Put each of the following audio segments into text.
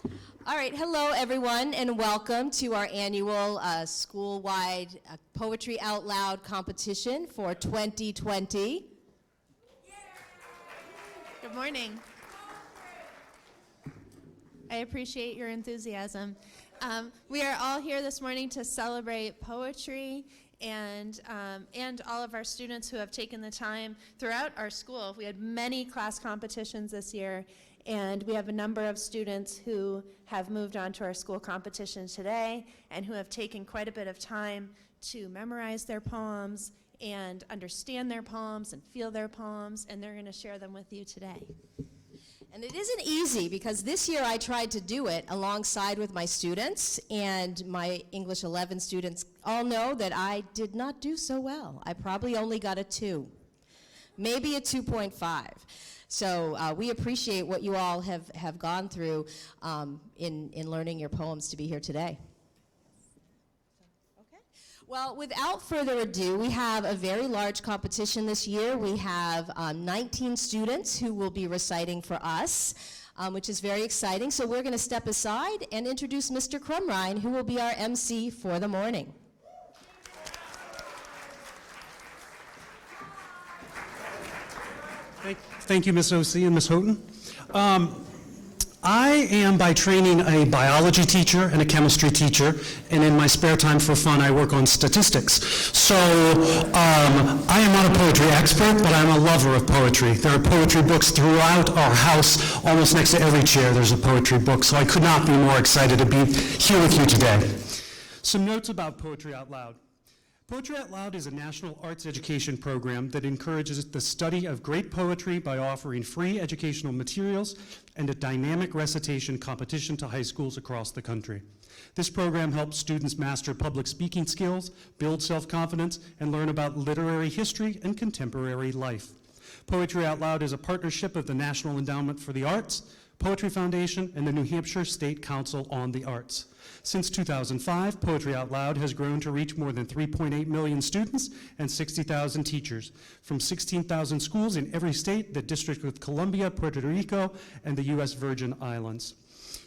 All right, hello everyone, and welcome to our annual school-wide Poetry Out Loud competition for 2020. Good morning. I appreciate your enthusiasm. We are all here this morning to celebrate poetry and all of our students who have taken the time throughout our school. We had many class competitions this year, and we have a number of students who have moved on to our school competition today and who have taken quite a bit of time to memorize their poems and understand their poems and feel their poems, and they're going to share them with you today. And it isn't easy because this year I tried to do it alongside with my students, and my English 11 students all know that I did not do so well. I probably only got a 2, maybe a 2.5. So we appreciate what you all have gone through in learning your poems to be here today. Okay. Well, without further ado, we have a very large competition this year. We have 19 students who will be reciting for us, which is very exciting. So we're going to step aside and introduce Mr. Crumrine, who will be our MC for the morning. Thank you, Ms. O.C. and Ms. Houghton. I am by training a biology teacher and a chemistry teacher, and in my spare time for fun I work on statistics. So I am not a poetry expert, but I'm a lover of poetry. There are poetry books throughout our house. Almost next to every chair there's a poetry book, so I could not be more excited to be here with you today. Some notes about Poetry Out Loud. Poetry Out Loud is a national arts education program that encourages the study of great poetry by offering free educational materials and a dynamic recitation competition to high schools across the country. This program helps students master public speaking skills, build self-confidence, and learn about literary history and contemporary life. Poetry Out Loud is a partnership of the National Endowment for the Arts, Poetry Foundation, and the New Hampshire State Council on the Arts. Since 2005, Poetry Out Loud has grown to reach more than 3.8 million students and 60,000 teachers from 16,000 schools in every state, the District of Columbia, Puerto Rico, and the U.S. Virgin Islands.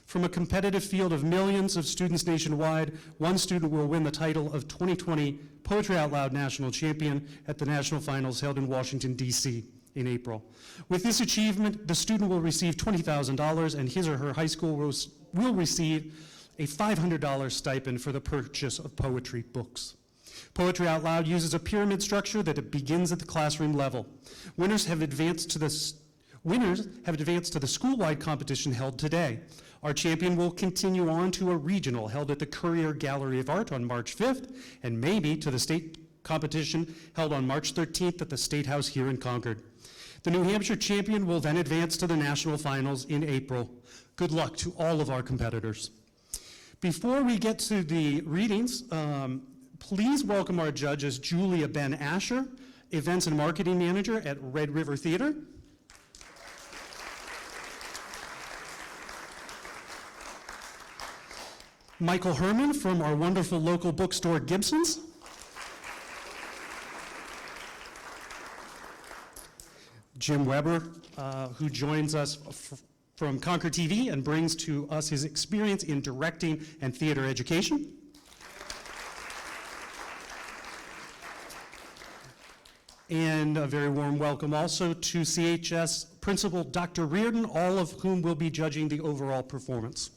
From a competitive field of millions of students nationwide, one student will win the title of 2020 Poetry Out Loud National Champion at the National Finals held in Washington, D.C. in April. With this achievement, the student will receive $20,000 and his or her high school will receive a $500 stipend for the purchase of poetry books. Poetry Out Loud uses a pyramid structure that begins at the classroom level. Winners have advanced to the school-wide competition held today. Our champion will continue on to a regional held at the Courier Gallery of Art on March 5th, and maybe to the state competition held on March 13th at the State House here in Concord. The New Hampshire champion will then advance to the national finals in April. Good luck to all of our competitors. Before we get to the readings, please welcome our judges, Julia Ben Asher, Events and Marketing Manager at Red River Theater. Michael Herman from our wonderful local bookstore, Gibson's. Jim Weber, who joins us from ConcordTV and brings to us his experience in directing and theater education. And a very warm welcome also to CHS Principal Dr. Reardon, all of whom will be judging the overall performance.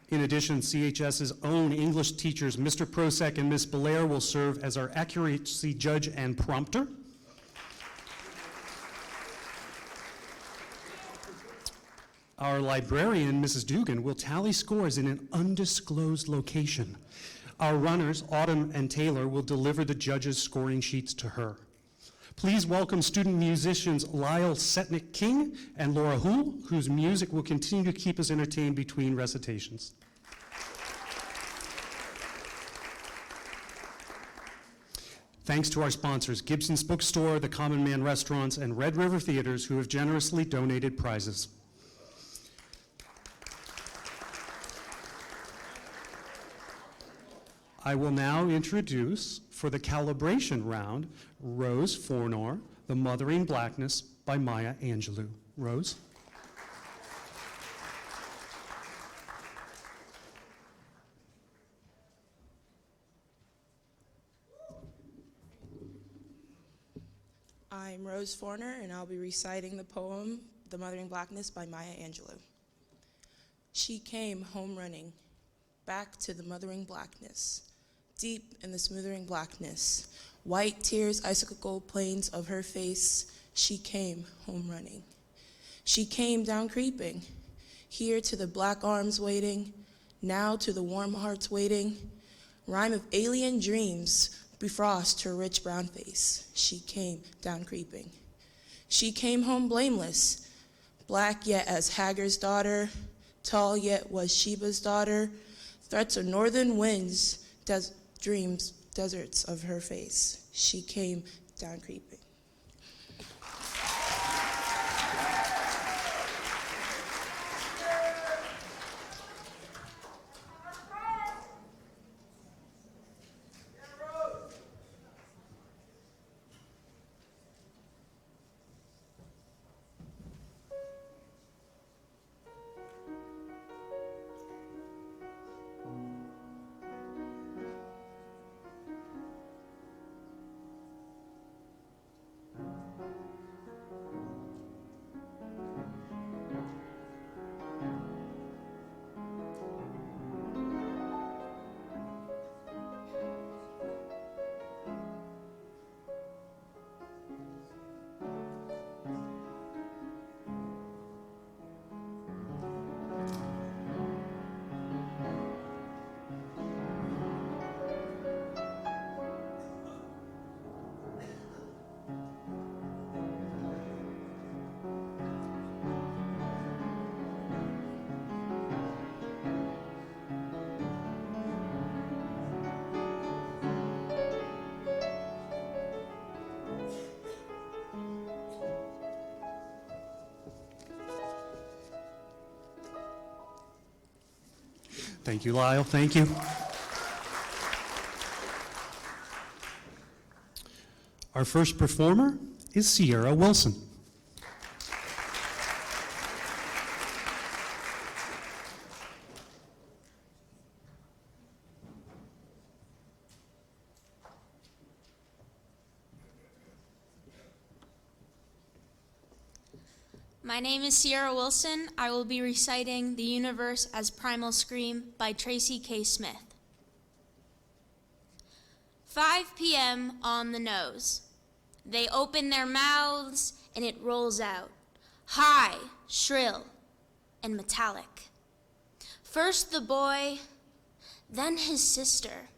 In addition, CHS's own English teachers, Mr. Prosek and Ms. Belair, will serve as our accuracy judge and prompter. Our librarian, Mrs. Dugan, will tally scores in an undisclosed location. Our runners, Autumn and Taylor, will deliver the judges' scoring sheets to her. Please welcome student musicians Lyle Setnick-King and Laura Houle, whose music will continue to keep us entertained between recitations. Thanks to our sponsors, Gibson's Bookstore, the Common Man Restaurants, and Red River Theaters, who have generously donated prizes. I will now introduce, for the calibration round, Rose Fornor, The Mothering Blackness by Maya Angelou. Rose? I'm Rose Forner, and I'll be reciting the poem, The Mothering Blackness by Maya Angelou. She came home running, back to the mothering blackness, deep in the smoothering blackness, white tears, icicle gold plains of her face. She came home running. She came down creeping, here to the black arms waiting, now to the warm hearts waiting. Rhyme of alien dreams befrost her rich brown face. She came down creeping. She came home blameless, black yet as Hagar's daughter, tall yet was Sheba's daughter. Threats of northern winds, dreams, deserts of her face. She came down creeping. Thank you, Lyle. Thank you. Our first performer is Sierra Wilson. My name is Sierra Wilson. I will be reciting The Universe as Primal Scream by Tracy K. Smith. 5 p.m. on the nose. They open their mouths and it rolls out, high, shrill, and metallic. First the boy, then his sister.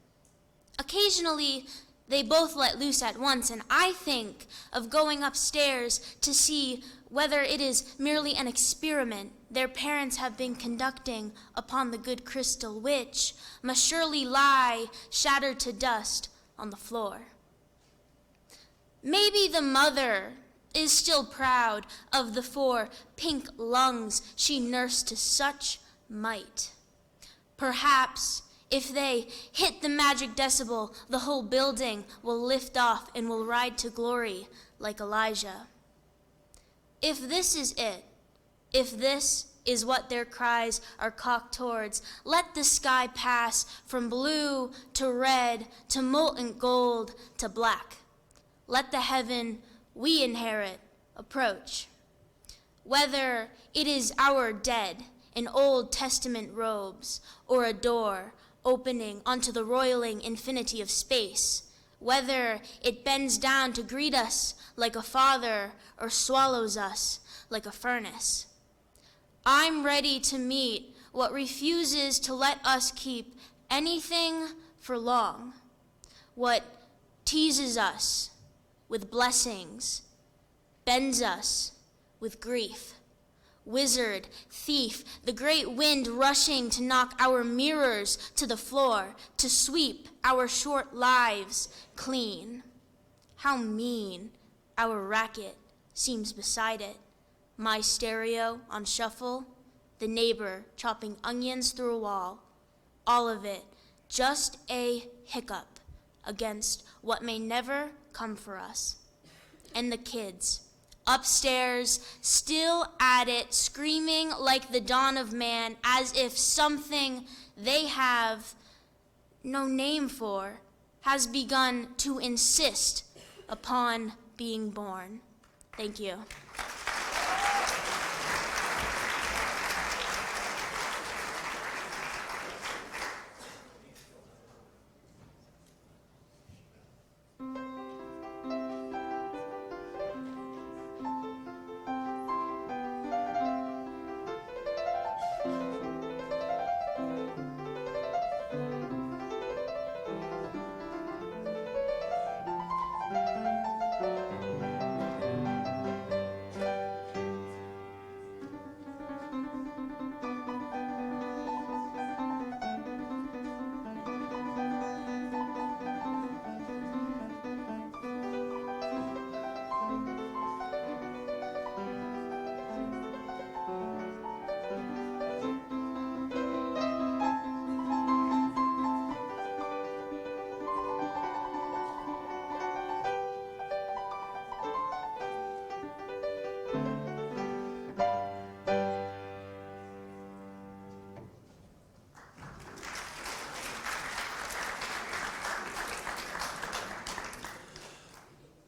Occasionally, they both let loose at once, and I think of going upstairs to see whether it is merely an experiment their parents have been conducting upon the good crystal, which must surely lie shattered to dust on the floor. Maybe the mother is still proud of the 4 pink lungs she nursed to such might. Perhaps if they hit the magic decibel, the whole building will lift off and will ride to glory like Elijah. If this is it, if this is what their cries are cocked towards, let the sky pass from blue to red to molten gold to black. Let the heaven we inherit approach. Whether it is our dead in Old Testament robes or a door opening onto the roiling infinity of space, whether it bends down to greet us like a father or swallows us like a furnace. I'm ready to meet what refuses to let us keep anything for long, what teases us with blessings, bends us with grief. Wizard, thief, the great wind rushing to knock our mirrors to the floor, to sweep our short lives clean. How mean our racket seems beside it. My stereo on shuffle, the neighbor chopping onions through a wall. All of it just a hiccup against what may never come for us. And the kids, Upstairs, still at it, screaming like the dawn of man, as if something they have no name for has begun to insist upon being born. Thank you.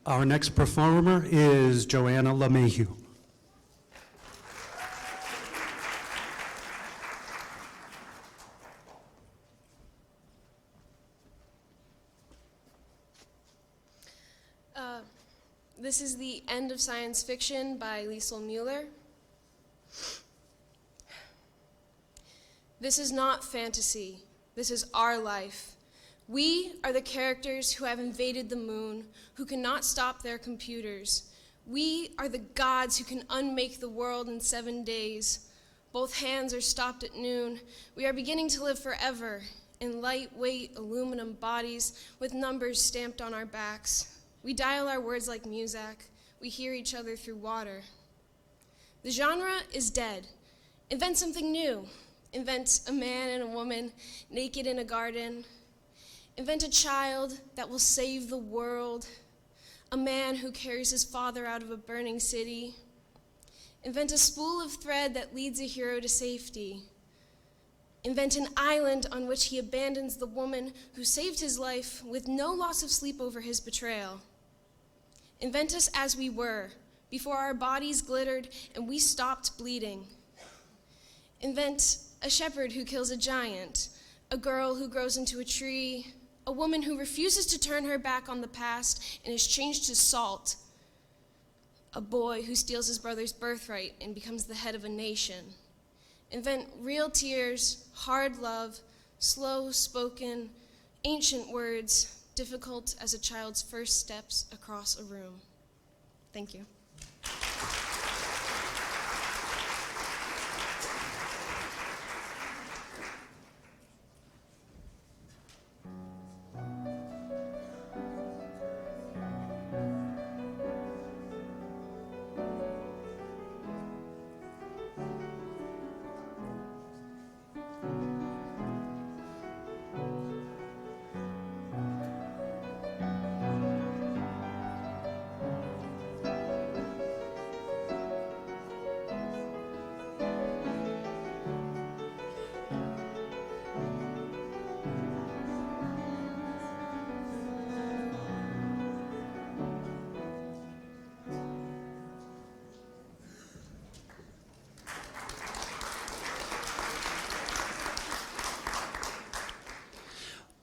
Our next performer is Joanna LeMahieu. This is The End of Science Fiction by Liesl Mueller. This is not fantasy. This is our life. We are the characters who have invaded the moon, who cannot stop their computers. We are the gods who can unmake the world in 7 days. Both hands are stopped at noon. We are beginning to live forever in lightweight aluminum bodies with numbers stamped on our backs. We dial our words like Muzak. We hear each other through water. The genre is dead. Invent something new. Invent a man and a woman naked in a garden. Invent a child that will save the world. A man who carries his father out of a burning city. Invent a spool of thread that leads a hero to safety. Invent an island on which he abandons the woman who saved his life with no loss of sleep over his betrayal. Invent us as we were, before our bodies glittered and we stopped bleeding. Invent a shepherd who kills a giant, a girl who grows into a tree, a woman who refuses to turn her back on the past and is changed to salt, a boy who steals his brother's birthright and becomes the head of a nation. Invent real tears, hard love, slow-spoken, ancient words, difficult as a child's first steps across a room. Thank you.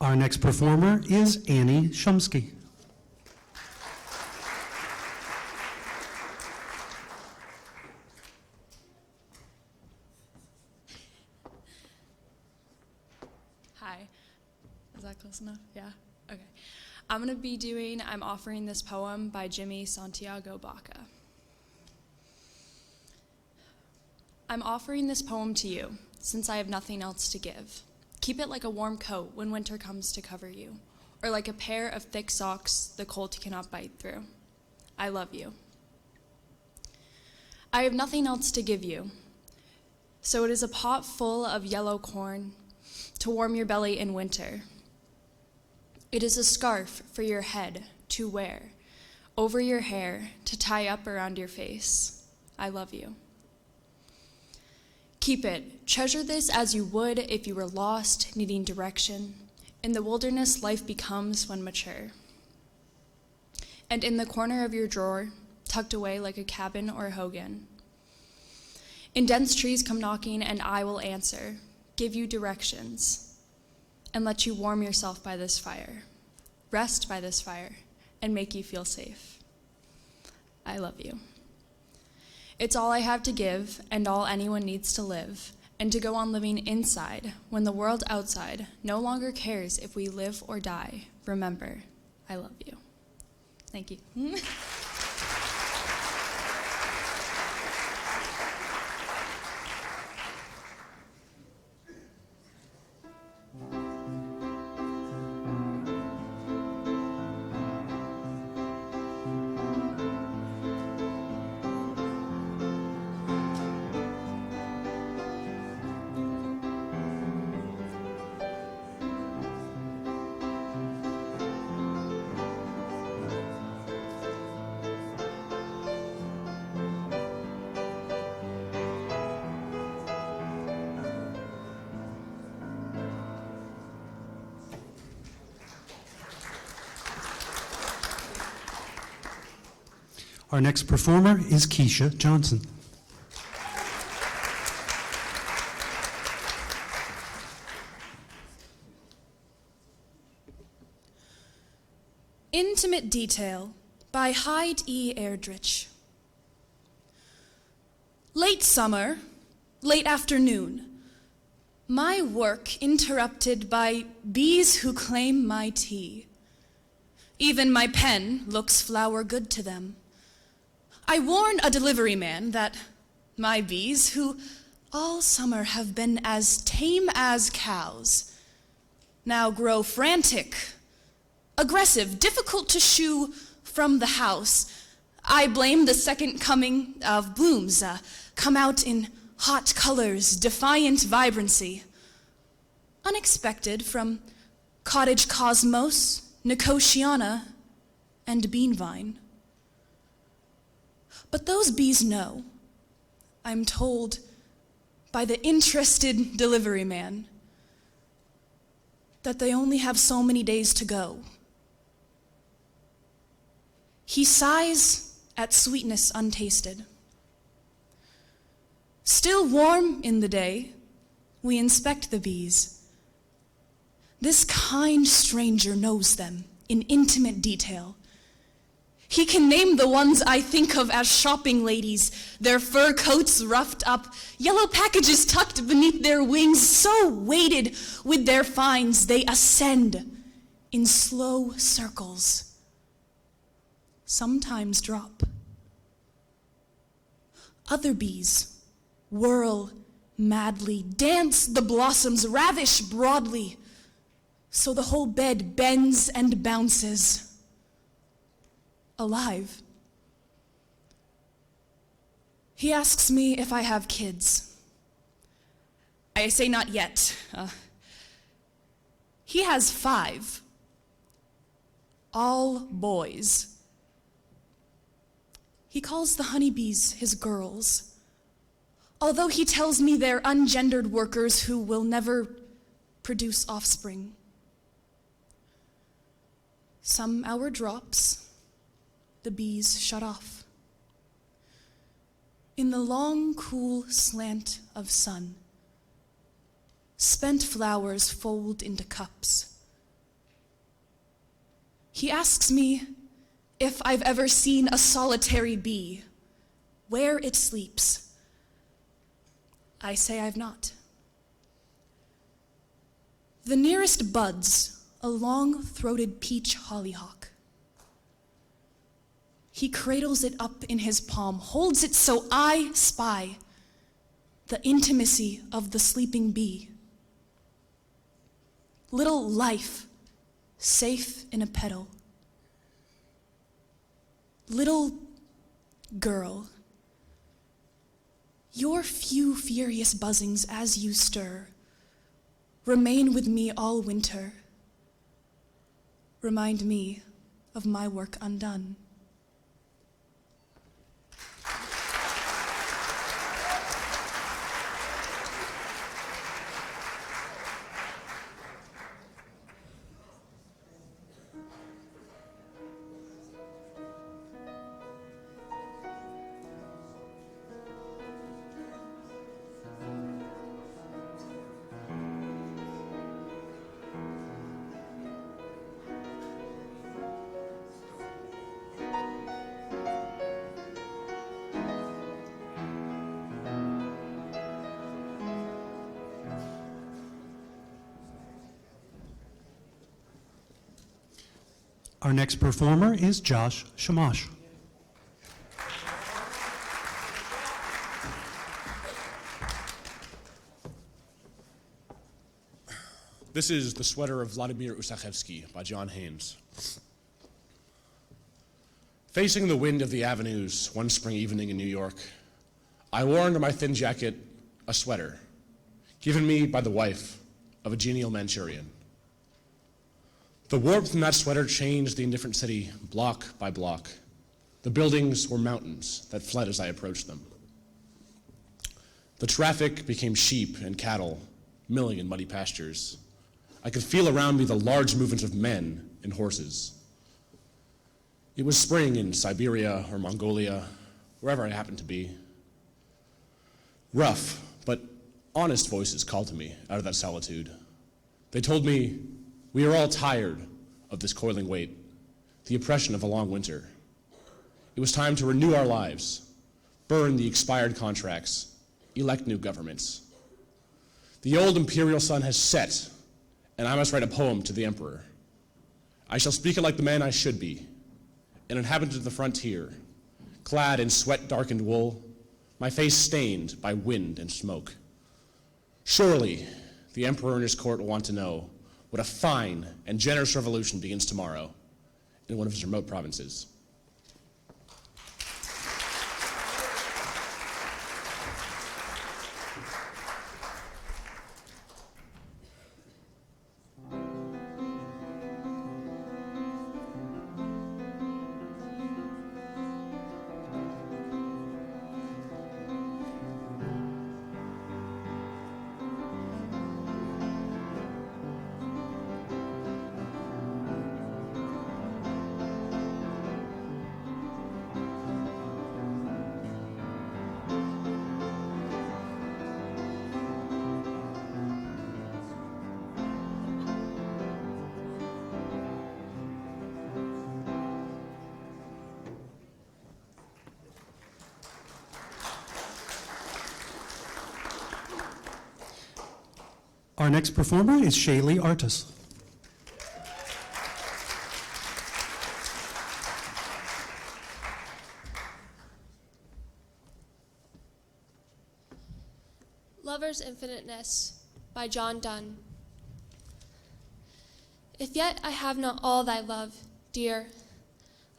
Our next performer is Annie Shumsky. Hi, is that close enough? Yeah, okay. I'm offering this poem by Jimmy Santiago Baca. I'm offering this poem to you, since I have nothing else to give. Keep it like a warm coat when winter comes to cover you, or like a pair of thick socks the cold cannot bite through. I love you. I have nothing else to give you, so it is a pot full of yellow corn to warm your belly in winter. It is a scarf for your head to wear over your hair to tie up around your face. I love you. Keep it. Treasure this as you would if you were lost, needing direction. In the wilderness, life becomes when mature. And in the corner of your drawer, tucked away like a cabin or a hogan. In dense trees come knocking, and I will answer, give you directions, and let you warm yourself by this fire, rest by this fire, and make you feel safe. I love you. It's all I have to give, and all anyone needs to live, and to go on living inside when the world outside no longer cares if we live or die. Remember, I love you. Thank you. Our next performer is Keisha Johnson. Intimate Detail by Hyde E. Erdrich. Late summer, late afternoon. My work interrupted by bees who claim my tea. Even my pen looks flower good to them. I warn a delivery man that my bees, who all summer have been as tame as cows, now grow frantic, aggressive, difficult to shoo from the house. I blame the second coming of blooms, come out in hot colors, defiant vibrancy. Unexpected from cottage cosmos, Nicotiana, and beanvine. But those bees know, I'm told by the interested delivery man, that they only have so many days to go. He sighs at sweetness untasted. Still warm in the day, we inspect the bees. This kind stranger knows them in intimate detail. He can name the ones I think of as shopping ladies, their fur coats roughed up, yellow packages tucked beneath their wings, so weighted with their finds they ascend in slow circles, sometimes drop. Other bees whirl madly, dance the blossoms, ravish broadly, so the whole bed bends and bounces. Alive. He asks me if I have kids. I say not yet. He has 5, all boys. He calls the honeybees his girls, although he tells me they're ungendered workers who will never produce offspring. Some hour drops, the bees shut off. In the long, cool slant of sun, spent flowers fold into cups. He asks me if I've ever seen a solitary bee, where it sleeps. I say I've not. The nearest buds a long-throated peach hollyhock. He cradles it up in his palm, holds it so I spy the intimacy of the sleeping bee. Little life, safe in a petal. Little girl, your few furious buzzings as you stir remain with me all winter. Remind me of my work undone. Our next performer is Josh Shamash. This is The Sweater of Vladimir Usakhevsky by John Haynes. Facing the wind of the avenues one spring evening in New York, I wore under my thin jacket a sweater given me by the wife of a genial Manchurian. The warmth in that sweater changed the indifferent city block by block. The buildings were mountains that fled as I approached them. The traffic became sheep and cattle milling in muddy pastures. I could feel around me the large movements of men and horses. It was spring in Siberia or Mongolia, wherever I happened to be. Rough but honest voices called to me out of that solitude. They told me, we are all tired of this coiling weight, the oppression of a long winter. It was time to renew our lives, burn the expired contracts, elect new governments. The old imperial sun has set, and I must write a poem to the emperor. I shall speak it like the man I should be, an inhabitant of the frontier, clad in sweat-darkened wool, my face stained by wind and smoke. Surely, the emperor and his court will want to know what a fine and generous revolution begins tomorrow in one of his remote provinces. Our next performer is Shaylee Artis. Lover's Infiniteness by John Donne. If yet I have not all thy love, dear,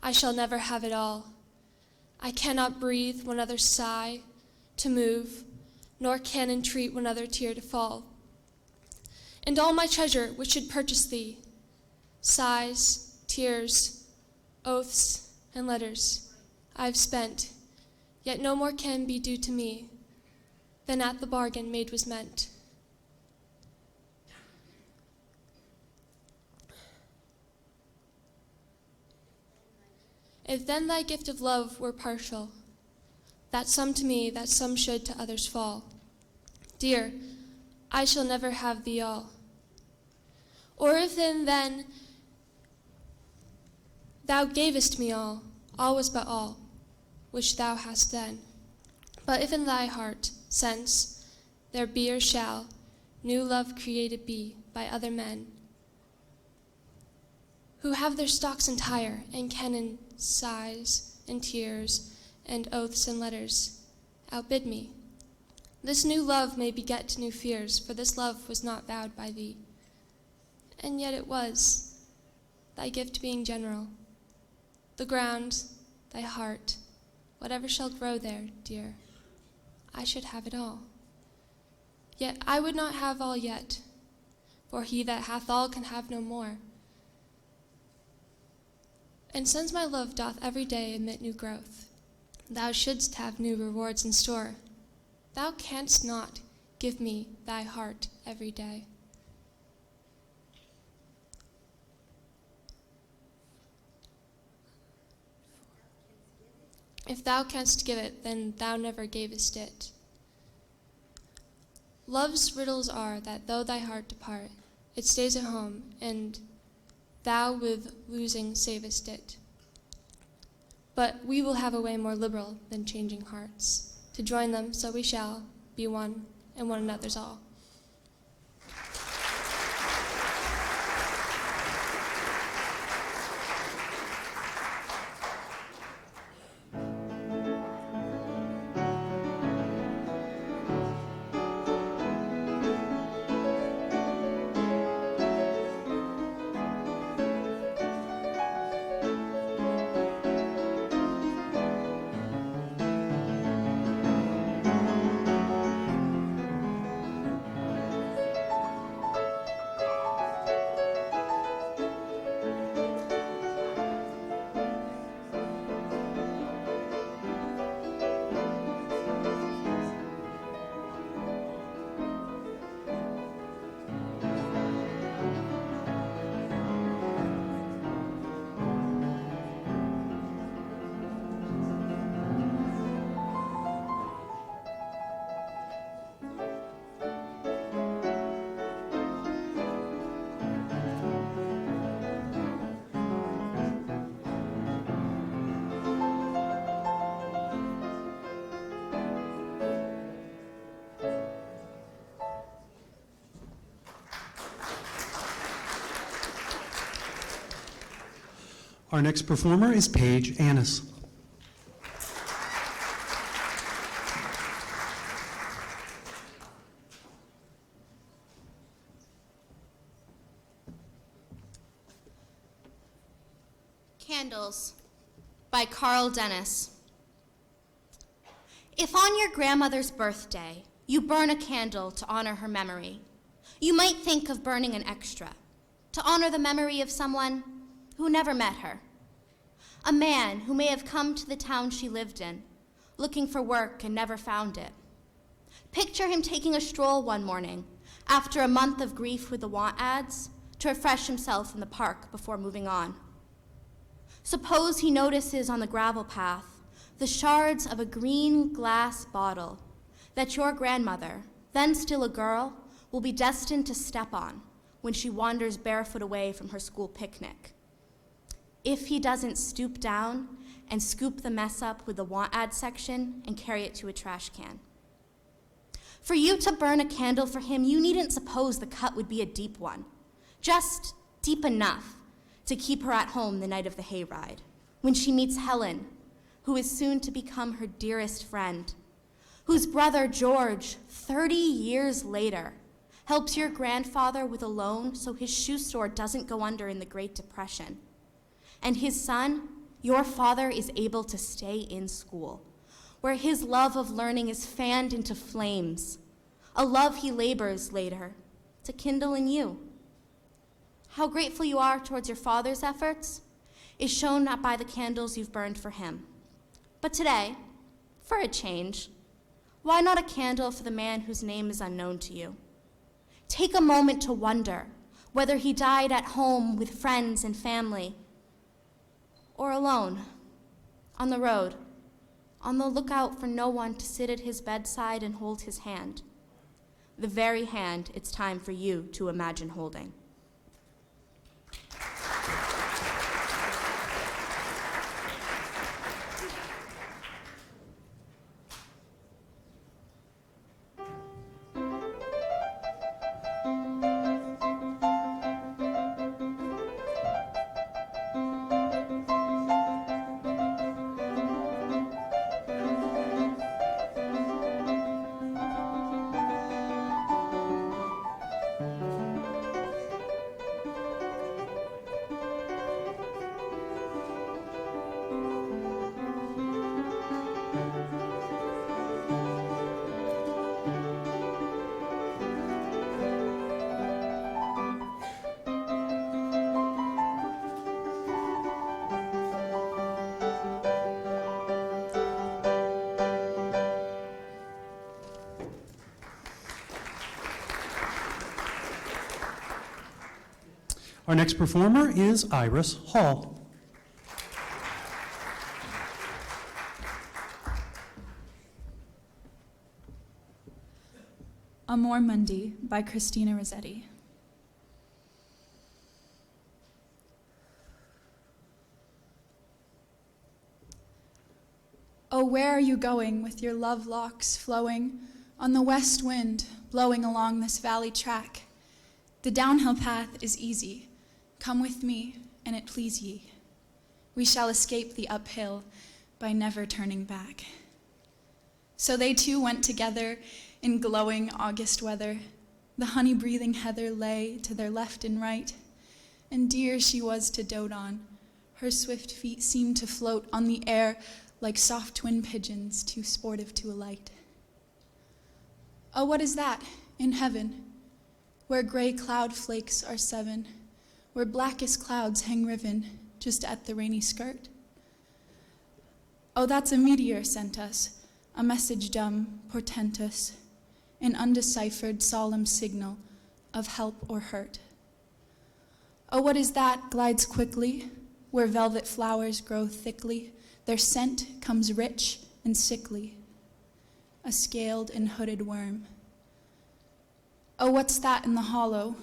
I shall never have it all. I cannot breathe one other sigh to move, nor can entreat one other tear to fall. And all my treasure which should purchase thee, sighs, tears, oaths, and letters, I've spent, yet no more can be due to me than at the bargain made was meant. If then thy gift of love were partial, that some to me, that some should to others fall, dear, I shall never have thee all. Or if then thou gavest me all was but all, which thou hast then. But if in thy heart, sense, there be or shall, new love created be by other men, who have their stocks entire, and can in sighs and tears, and oaths and letters, outbid me, this new love may beget new fears, for this love was not vowed by thee. And yet it was, thy gift being general. The ground, thy heart, whatever shall grow there, dear, I should have it all. Yet I would not have all yet, for he that hath all can have no more. And since my love doth every day emit new growth, thou shouldst have new rewards in store. Thou canst not give me thy heart every day. If thou canst give it, then thou never gavest it. Love's riddles are that though thy heart depart, it stays at home, and thou with losing savest it. But we will have a way more liberal than changing hearts. To join them, so we shall be one and one another's all. Our next performer is Paige Annis. Candles by Carl Dennis. If on your grandmother's birthday you burn a candle to honor her memory, you might think of burning an extra to honor the memory of someone who never met her. A man who may have come to the town she lived in, looking for work and never found it. Picture him taking a stroll one morning after a month of grief with the want ads to refresh himself in the park before moving on. Suppose he notices on the gravel path the shards of a green glass bottle that your grandmother, then still a girl, will be destined to step on when she wanders barefoot away from her school picnic. If he doesn't stoop down and scoop the mess up with the want ad section and carry it to a trash can. For you to burn a candle for him, you needn't suppose the cut would be a deep one, just deep enough to keep her at home the night of the hayride, when she meets Helen, who is soon to become her dearest friend, whose brother George, 30 years later, helps your grandfather with a loan so his shoe store doesn't go under in the Great Depression. And his son, your father, is able to stay in school, where his love of learning is fanned into flames, a love he labors later to kindle in you. How grateful you are towards your father's efforts is shown not by the candles you've burned for him. But today, for a change, why not a candle for the man whose name is unknown to you? Take a moment to wonder whether he died at home with friends and family, or alone, on the road, on the lookout for no one to sit at his bedside and hold his hand, the very hand it's time for you to imagine holding. Our next performer is Iris Hall. Amor Mundi by Christina Rossetti. Oh, where are you going with your love locks flowing on the west wind blowing along this valley track? The downhill path is easy. Come with me, and it please ye. We shall escape the uphill by never turning back. So they two went together in glowing August weather. The honey-breathing heather lay to their left and right, and dear she was to dote on. Her swift feet seemed to float on the air like soft twin pigeons too sportive to alight. Oh, what is that in heaven, where gray cloud flakes are seven, where blackest clouds hang riven just at the rainy skirt? Oh, that's a meteor sent us, a message dumb, portentous, an undeciphered solemn signal of help or hurt. Oh, what is that glides quickly, where velvet flowers grow thickly, their scent comes rich and sickly, a scaled and hooded worm. Oh, what's that in the hollow,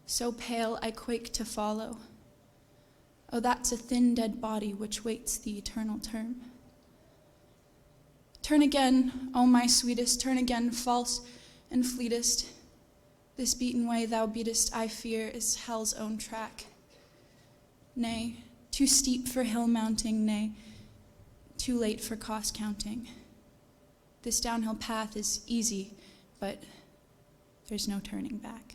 so pale I quake to follow? Oh, that's a thin dead body which waits the eternal term. Turn again, O my sweetest, turn again, false and fleetest. This beaten way thou beatest, I fear, is hell's own track. Nay, Too steep for hill mounting, nay, too late for cost counting. This downhill path is easy, but there's no turning back.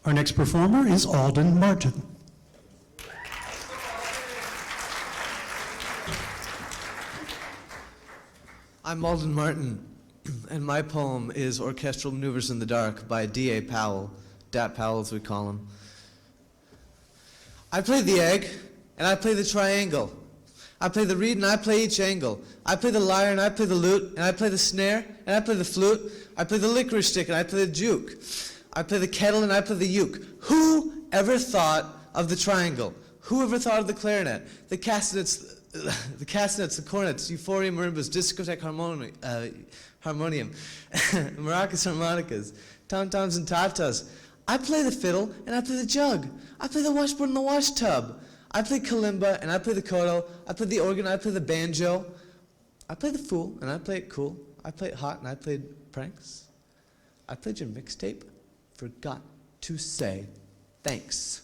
Our next performer is Alden Martin. I'm Alden Martin, and my poem is Orchestral Maneuvers in the Dark by D.A. Powell, Dat Powell as we call him. I play the egg, and I play the triangle. I play the reed, and I play each angle. I play the lyre, and I play the lute, and I play the snare, and I play the flute. I play the licorice stick, and I play the juke. I play the kettle, and I play the uke. Who ever thought of the triangle? Who ever thought of the clarinet, the castanets, the cornets, euphonium, marimbas, discotheque harmonium, maracas, harmonicas, tom-toms, and tatas? I play the fiddle, and I play the jug. I play the washboard and the wash tub. I play kalimba, and I play the koto. I play the organ, I play the banjo. I play the fool, and I play it cool. I play it hot, and I played pranks. I played your mixtape. Forgot to say thanks.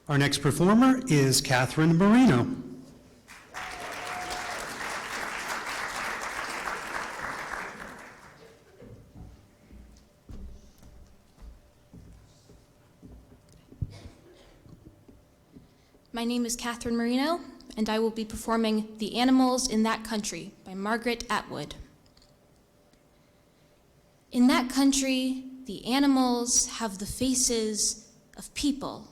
Our next performer is Catherine Marino. My name is Catherine Marino, and I will be performing The Animals in That Country by Margaret Atwood. In that country, the animals have the faces of people.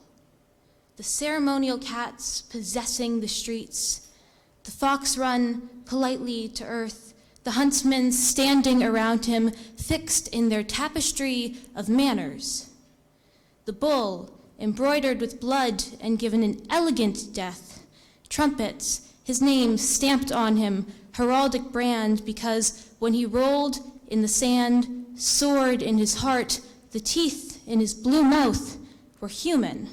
The ceremonial cats possessing the streets, the fox run politely to earth, the huntsmen standing around him, fixed in their tapestry of manners. The bull, embroidered with blood and given an elegant death, trumpets, his name stamped on him, heraldic brand, because when he rolled in the sand, sword in his heart, the teeth in his blue mouth were human.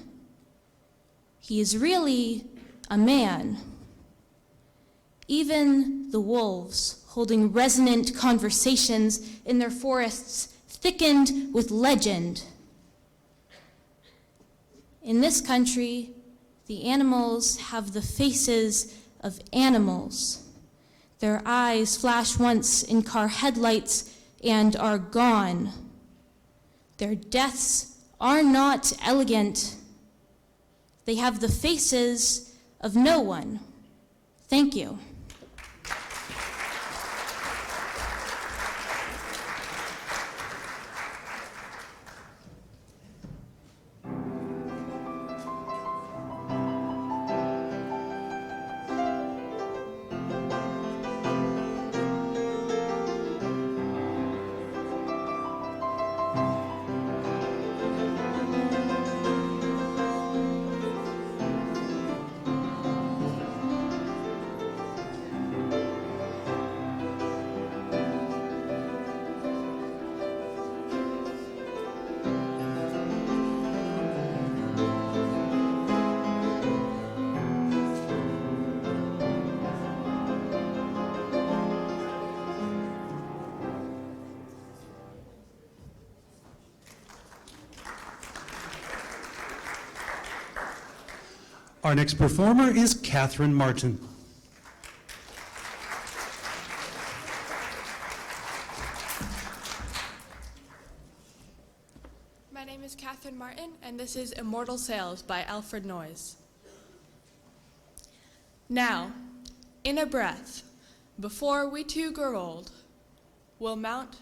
He is really a man. Even the wolves, holding resonant conversations in their forests, thickened with legend. In this country, the animals have the faces of animals. Their eyes flash once in car headlights and are gone. Their deaths are not elegant. They have the faces of no one. Thank you. Our next performer is Catherine Martin. My name is Catherine Martin, and this is Immortal Sails by Alfred Noyes. Now, in a breath, before we two grow old, we'll mount.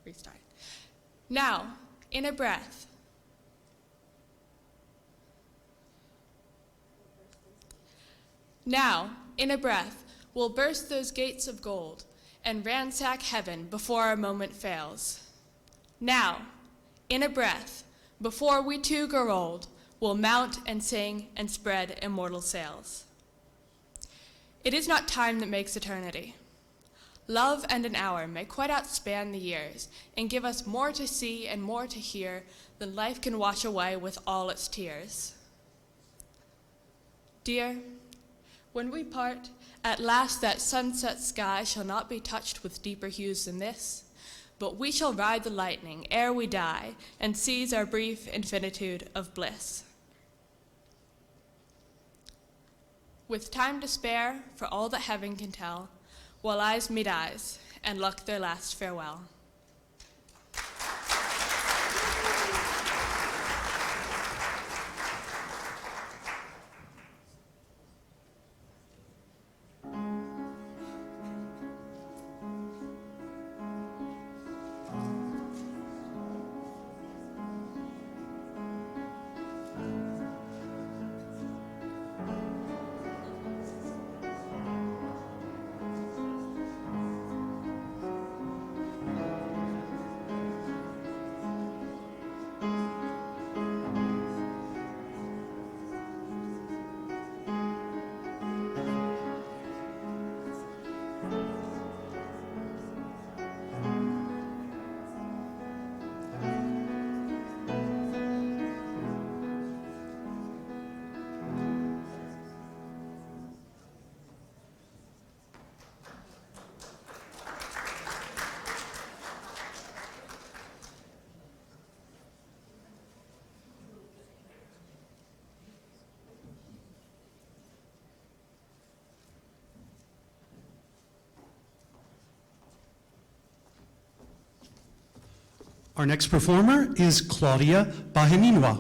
Restart. Now, in a breath. Now, in a breath, we'll burst those gates of gold and ransack heaven before our moment fails. Now, in a breath, before we too grow old, we'll mount and sing and spread immortal sails. It is not time that makes eternity. Love and an hour may quite outspan the years and give us more to see and more to hear than life can wash away with all its tears. Dear, when we part, at last that sunset sky shall not be touched with deeper hues than this, but we shall ride the lightning ere we die and seize our brief infinitude of bliss. With time to spare for all that heaven can tell, while eyes meet eyes and luck their last farewell. Our next performer is Claudia Bajeninwa.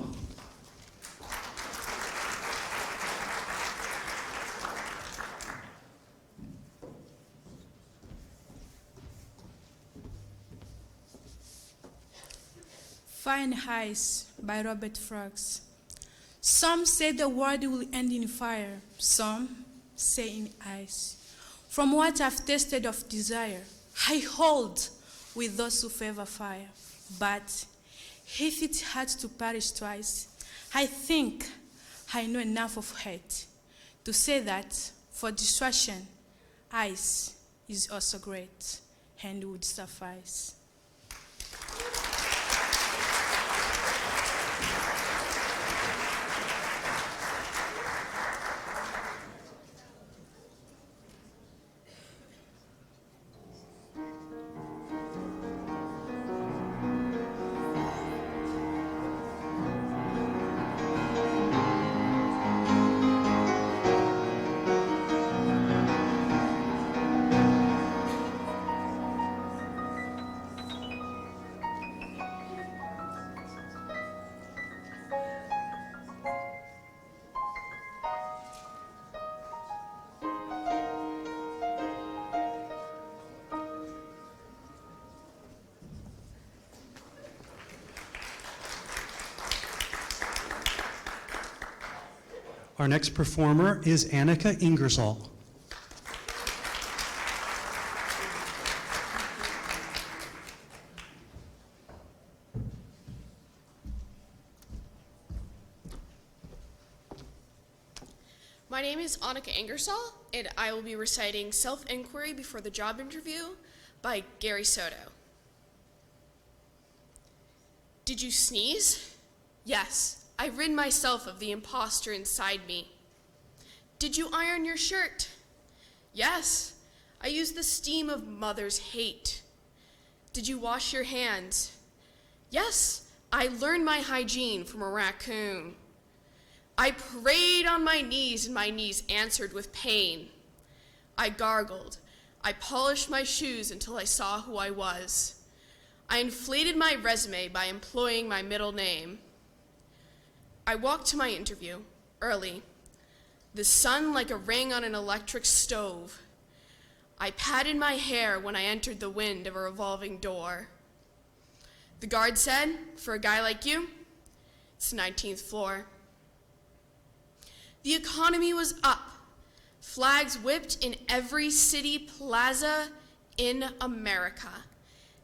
Fire and Ice by Robert Frost. Some say the world will end in fire, some say in ice. From what I've tasted of desire, I hold with those who favor fire. But if it had to perish twice, I think I know enough of hate to say that for destruction, ice is also great and would suffice. Our next performer is Annika Ingersoll. My name is Annika Ingersoll, and I will be reciting Self-Inquiry Before the Job Interview by Gary Soto. Did you sneeze? Yes, I rid myself of the imposter inside me. Did you iron your shirt? Yes, I used the steam of mother's hate. Did you wash your hands? Yes, I learned my hygiene from a raccoon. I prayed on my knees, and my knees answered with pain. I gargled. I polished my shoes until I saw who I was. I inflated my resume by employing my middle name. I walked to my interview, early, the sun like a ring on an electric stove. I patted my hair when I entered the wind of a revolving door. The guard said, "For a guy like you, it's the 19th floor." The economy was up. Flags whipped in every city plaza in America.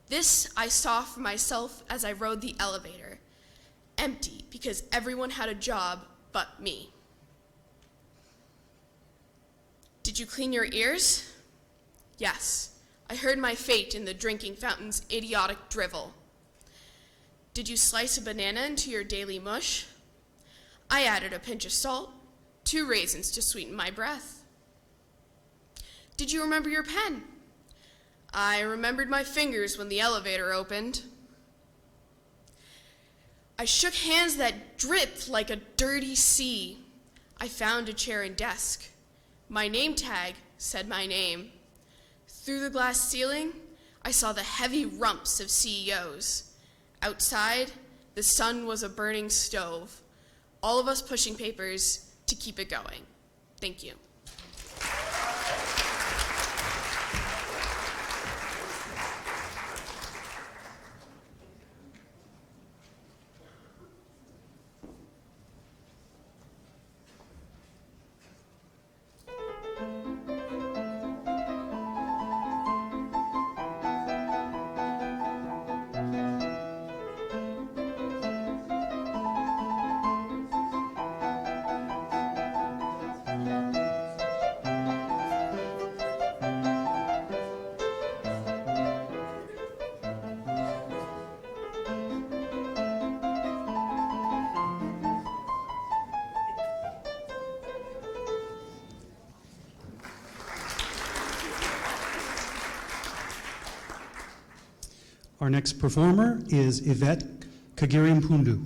This I saw for myself as I rode the elevator, empty because everyone had a job but me. Did you clean your ears? Yes, I heard my fate in the drinking fountain's idiotic drivel. Did you slice a banana into your daily mush? I added a pinch of salt, 2 raisins to sweeten my breath. Did you remember your pen? I remembered my fingers when the elevator opened. I shook hands that dripped like a dirty sea. I found a chair and desk. My name tag said my name. Through the glass ceiling, I saw the heavy rumps of CEOs. Outside, the sun was a burning stove. All of us pushing papers to keep it going. Thank you. Our next performer is Yvette Kagirimpundu.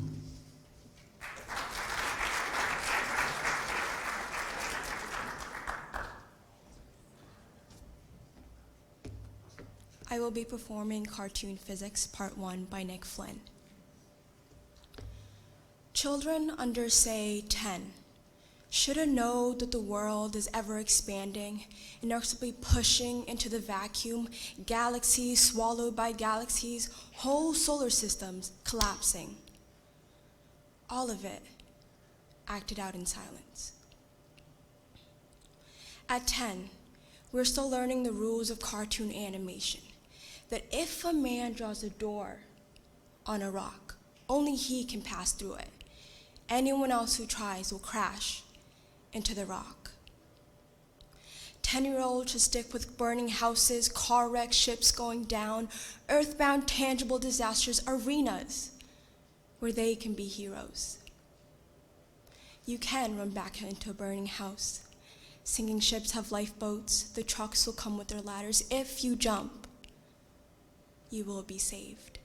I will be performing Cartoon Physics Part 1 by Nick Flynn. Children under, say, 10 shouldn't know that the world is ever expanding, inexorably pushing into the vacuum, galaxies swallowed by galaxies, whole solar systems collapsing. All of it acted out in silence. At 10, we're still learning the rules of cartoon animation, that if a man draws a door on a rock, only he can pass through it. Anyone else who tries will crash into the rock. 10-year-olds should stick with burning houses, car wrecks, ships going down, earthbound tangible disasters, arenas where they can be heroes. You can run back into a burning house. Sinking ships have lifeboats. The trucks will come with their ladders. If you jump, you will be saved.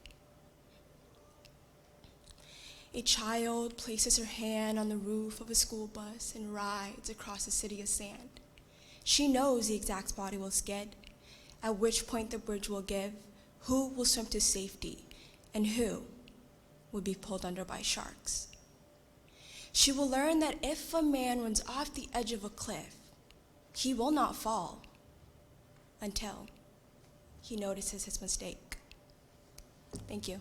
A child places her hand on the roof of a school bus and rides across a city of sand. She knows the exact spot it will skid, at which point the bridge will give, who will swim to safety, and who will be pulled under by sharks. She will learn that if a man runs off the edge of a cliff, he will not fall until he notices his mistake. Thank you.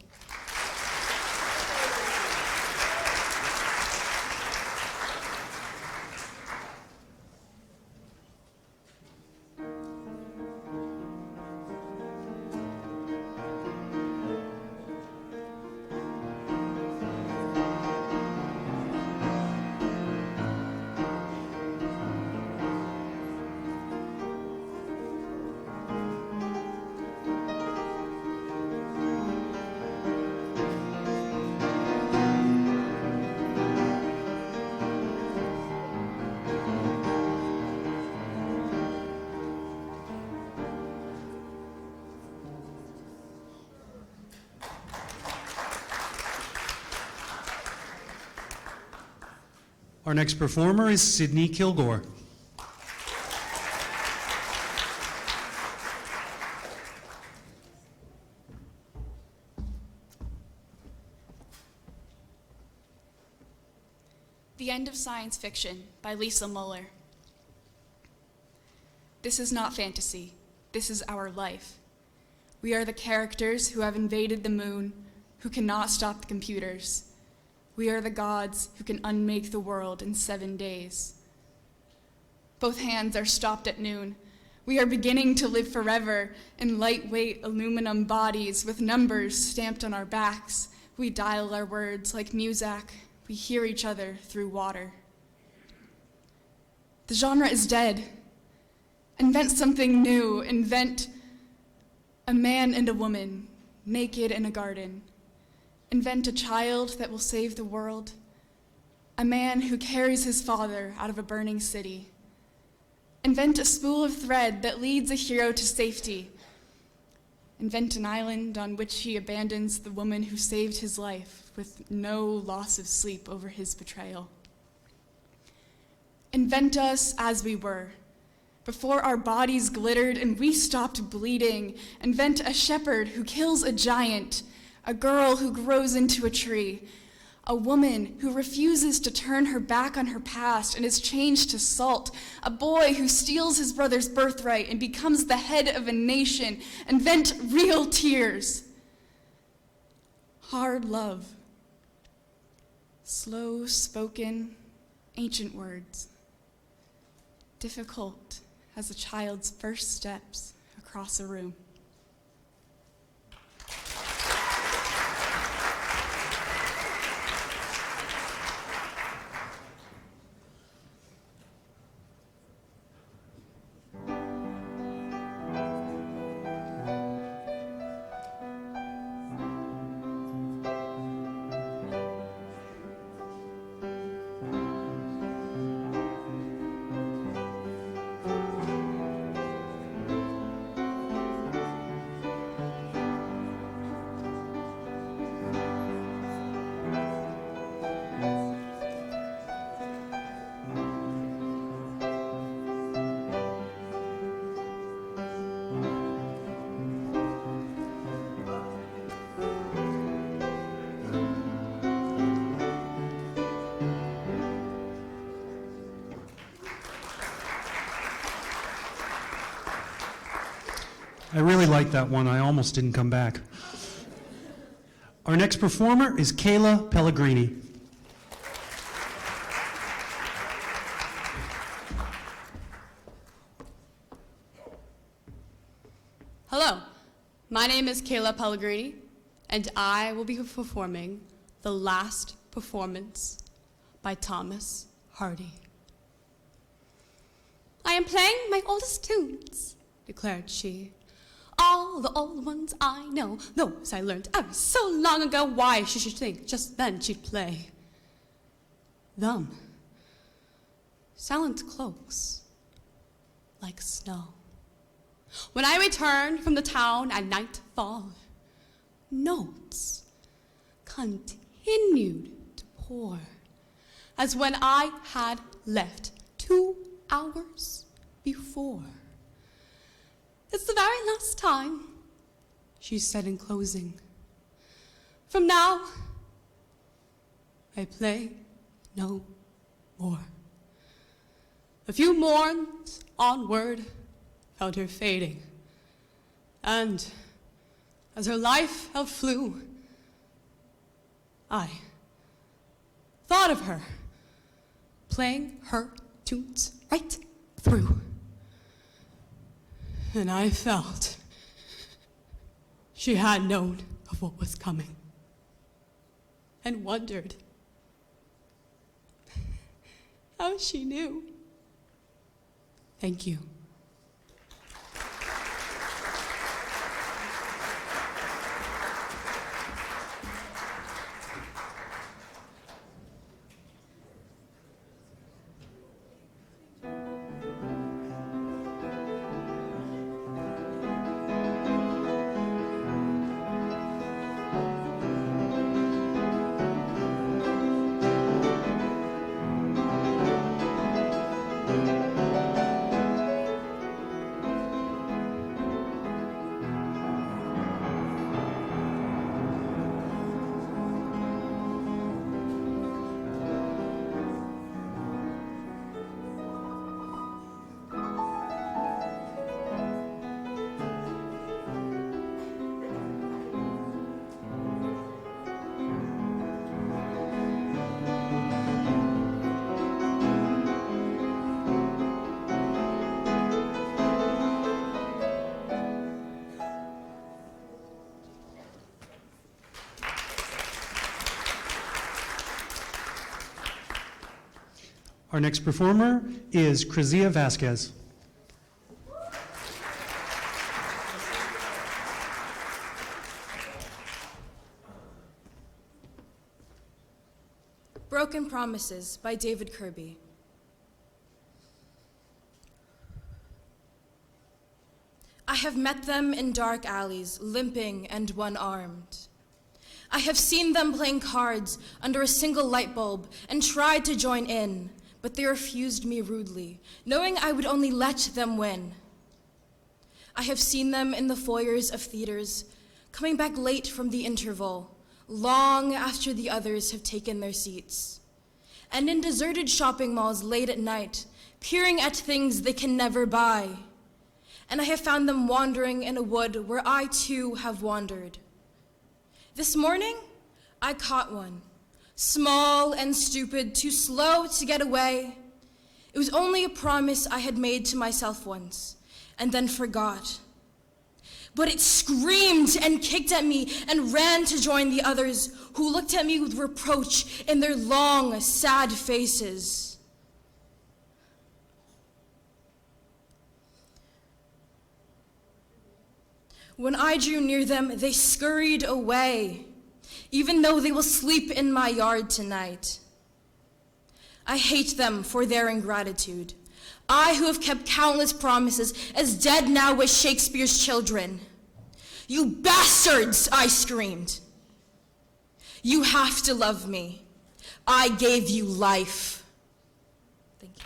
Our next performer is Sydney Kilgore. The End of Science Fiction by Lisa Muller. This is not fantasy. This is our life. We are the characters who have invaded the moon, who cannot stop the computers. We are the gods who can unmake the world in 7 days. Both hands are stopped at noon. We are beginning to live forever in lightweight aluminum bodies with numbers stamped on our backs. We dial our words like Muzak. We hear each other through water. The genre is dead. Invent something new. Invent a man and a woman, naked in a garden. Invent a child that will save the world. A man who carries his father out of a burning city. Invent a spool of thread that leads a hero to safety. Invent an island on which he abandons the woman who saved his life with no loss of sleep over his betrayal. Invent us as we were, before our bodies glittered and we stopped bleeding. Invent a shepherd who kills a giant, a girl who grows into a tree, a woman who refuses to turn her back on her past and is changed to salt, a boy who steals his brother's birthright and becomes the head of a nation. Invent real tears, hard love, slow-spoken, ancient words, difficult as a child's first steps across a room. I really like that one. I almost didn't come back. Our next performer is Kayla Pellegrini. Hello, my name is Kayla Pellegrini, and I will be performing The Last Performance by Thomas Hardy. I am playing my oldest tunes, declared she. All the old ones I know, those I learned ever so long ago. Why she should think just then she'd play them. Silent cloaks like snow. When I returned from the town at nightfall, notes continued to pour, as when I had left 2 hours before. It's the very last time, she said in closing. From now, I play no more. A few morns onward found her fading, and as her life outflew, I thought of her, playing her tunes right through. And I felt she had known of what was coming, and wondered how she knew. Thank you. next performer is Crizia Vasquez. Broken Promises by David Kirby. I have met them in dark alleys, limping and one-armed. I have seen them playing cards under a single light bulb and tried to join in, but they refused me rudely, knowing I would only let them win. I have seen them in the foyers of theaters, coming back late from the interval, long after the others have taken their seats, and in deserted shopping malls late at night, peering at things they can never buy. And I have found them wandering in a wood where I too have wandered. This morning, I caught one, small and stupid, too slow to get away. It was only a promise I had made to myself once, and then forgot. But it screamed and kicked at me and ran to join the others, who looked at me with reproach in their long, sad faces. When I drew near them, they scurried away, even though they will sleep in my yard tonight. I hate them for their ingratitude. I who have kept countless promises, as dead now as Shakespeare's children. You bastards, I screamed. You have to love me. I gave you life. Thank you.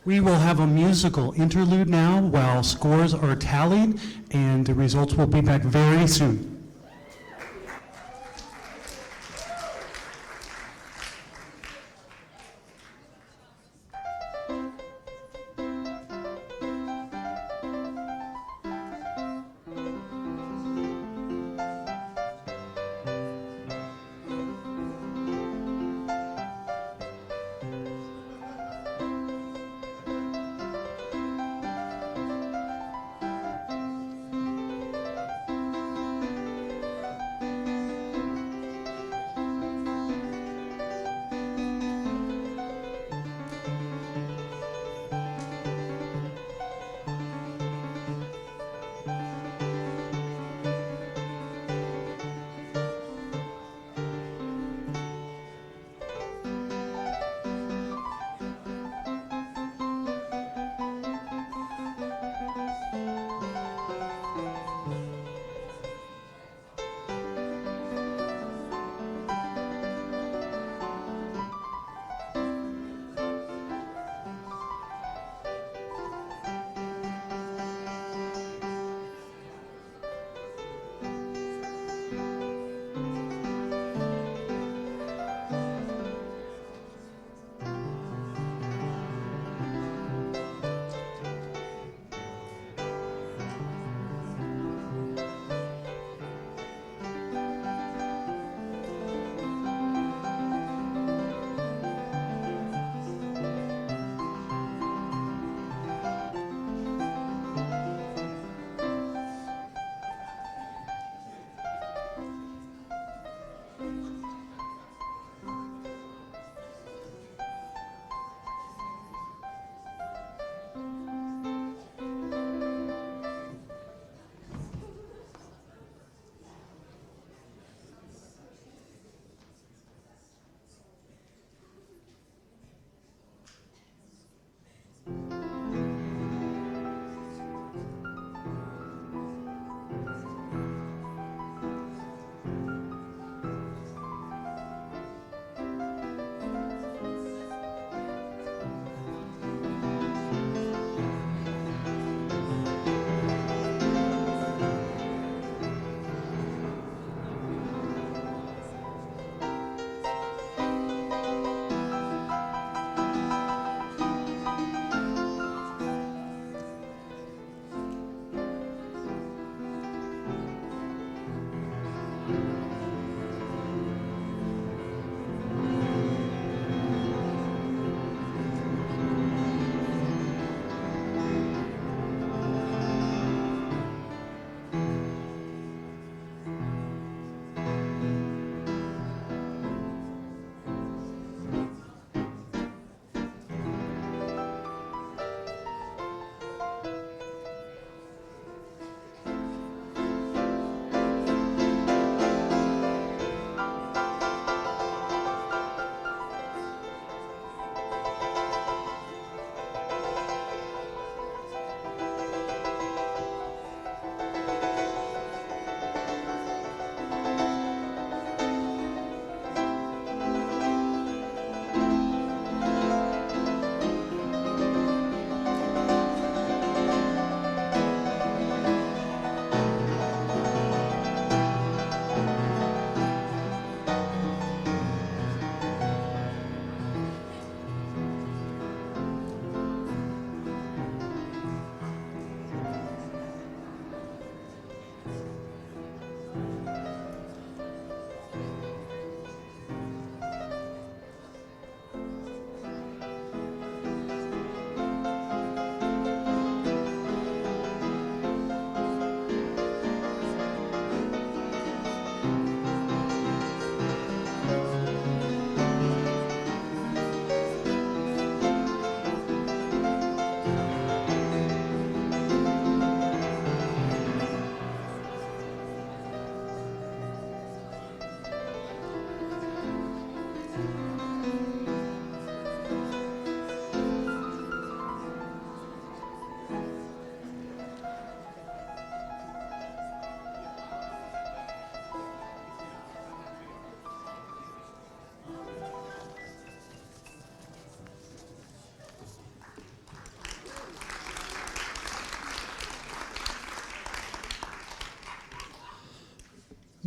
We will have a musical interlude now while scores are tallied, and the results will be back very soon.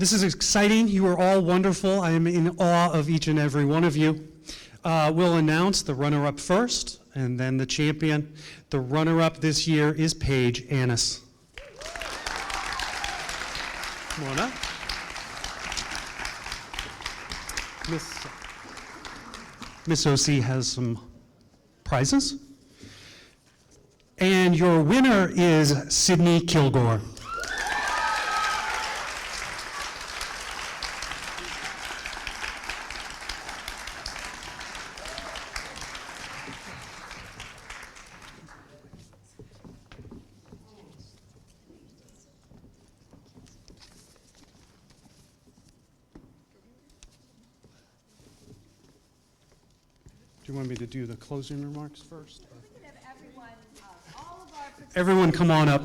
This is exciting. You are all wonderful. I am in awe of each and every one of you. We'll announce the runner-up first, and then the champion. The runner-up this year is Paige Annis. Come on up. Miss OC has some prizes. And your winner is Sydney Kilgore. Do you want me to do the closing remarks first? Everyone come on up.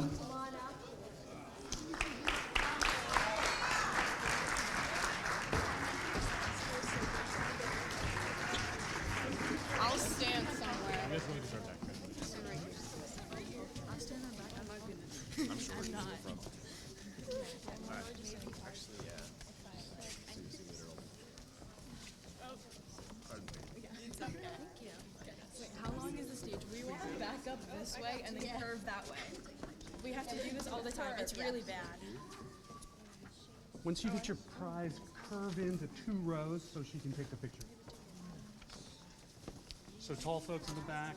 I'll stand somewhere. I'll stand on back. I'm sure we're not. Actually, yeah. How long is the stage? We want to back up this way and then curve that way. We have to do this all the time. It's really bad. Once you get your prize, curve into 2 rows so she can take the picture. So tall folks in the back.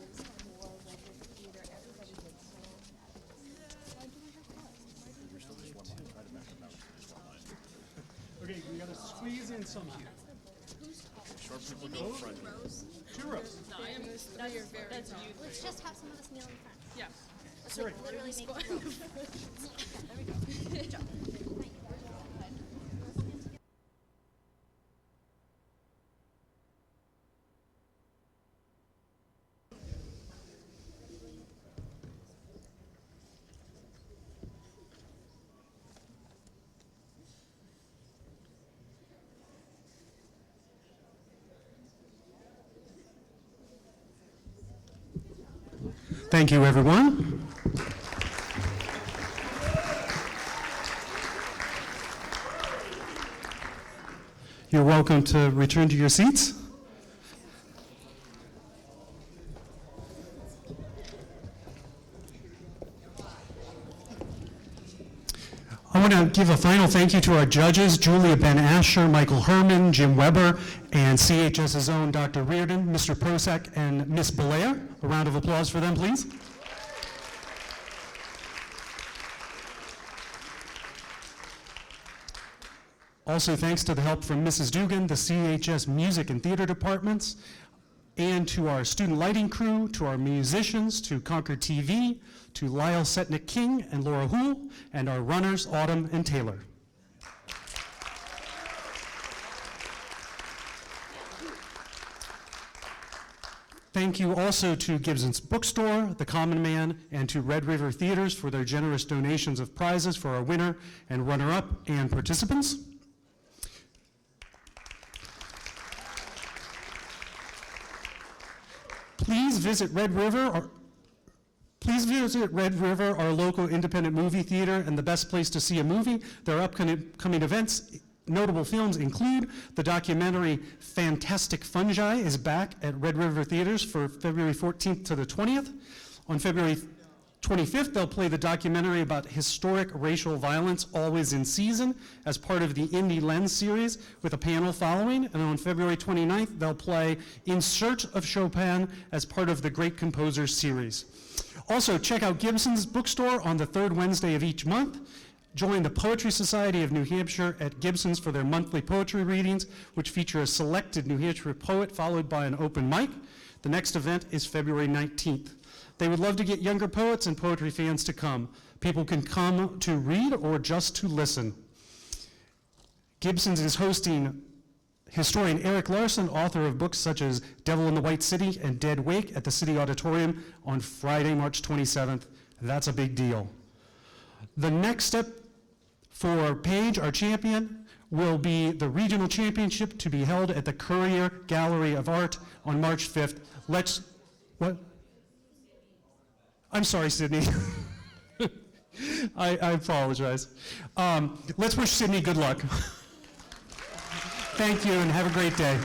Okay, we gotta squeeze in some here. Short people go in front. 2 rows. No, I am this. That's you. Let's just have some of us kneel in front. Yeah. Let's Great. literally make it. There we go. Good job. Thank you, everyone. You're welcome to return to your seats. I want to give a final thank you to our judges, Julia Ben Asher, Michael Herman, Jim Weber, and CHS's own Dr. Reardon, Mr. Prosek, and Miss Belair. A round of applause for them, please. Also, thanks to the help from Mrs. Dugan, the CHS Music and Theater Departments, and to our student lighting crew, to our musicians, to ConcordTV, to Lyle Setnick King and Laura Houle, and our runners, Autumn and Taylor. Thank you also to Gibson's Bookstore, The Common Man, and to Red River Theaters for their generous donations of prizes for our winner and runner-up and participants. Please visit Red River, our local independent movie theater, and the best place to see a movie. Their upcoming events, notable films include the documentary Fantastic Fungi is back at Red River Theaters for February 14th to the 20th. On February 25th, they'll play the documentary about historic racial violence, Always in Season, as part of the Indie Lens series with a panel following. And on February 29th, they'll play In Search of Chopin as part of the Great Composers series. Also, check out Gibson's Bookstore on the 3rd Wednesday of each month. Join the Poetry Society of New Hampshire at Gibson's for their monthly poetry readings, which feature a selected New Hampshire poet followed by an open mic. The next event is February 19th. They would love to get younger poets and poetry fans to come. People can come to read or just to listen. Gibson's is hosting historian Eric Larson, author of books such as Devil in the White City and Dead Wake, at the City Auditorium on Friday, March 27th. That's a big deal. The next step for Paige, our champion, will be the regional championship to be held at the Courier Gallery of Art on March 5th. What? I'm sorry, Sydney. I apologize. Let's wish Sydney good luck. Thank you, and have a great day.